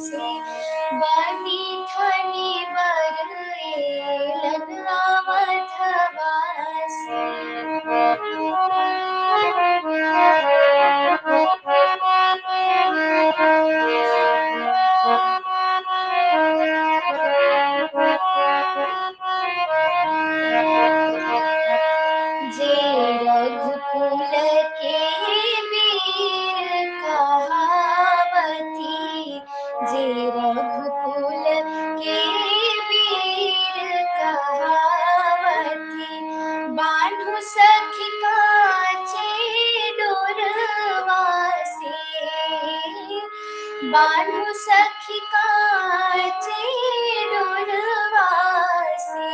से बनी थनी बरएलन आवथवा से जे रघुकुल के वीर कहावती जे रघुकुल के वीर कहावती बान्हु सखी काचे डोरवा से बान्हु सखी काचे डोरवा से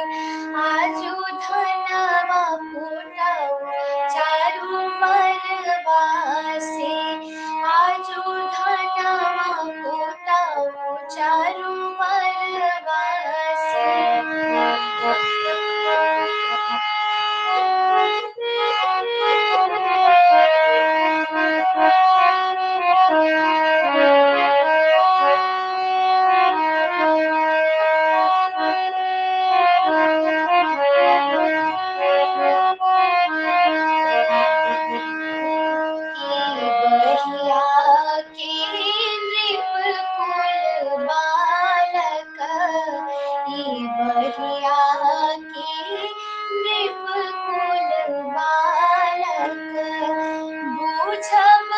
आजू धनवा फूटाऊ चारू मरवा से आजू धनवा फूटाऊ चारू मरवा से बहिया के नृपकुल बालक बहिया के नृपकुल बालक बूझब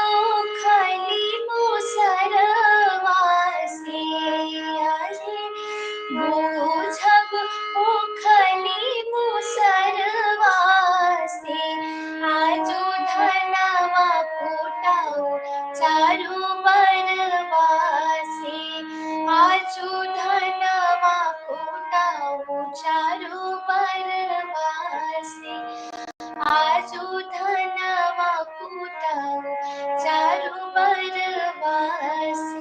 खली मुसरवा से बूझब उखली मुसरवा से आजू धनवा फूटाऊ चारू बरवा से आजू धनवा फूटाऊ चारू बरवा से आजू धनवा फूटाऊ चारू बरवा से।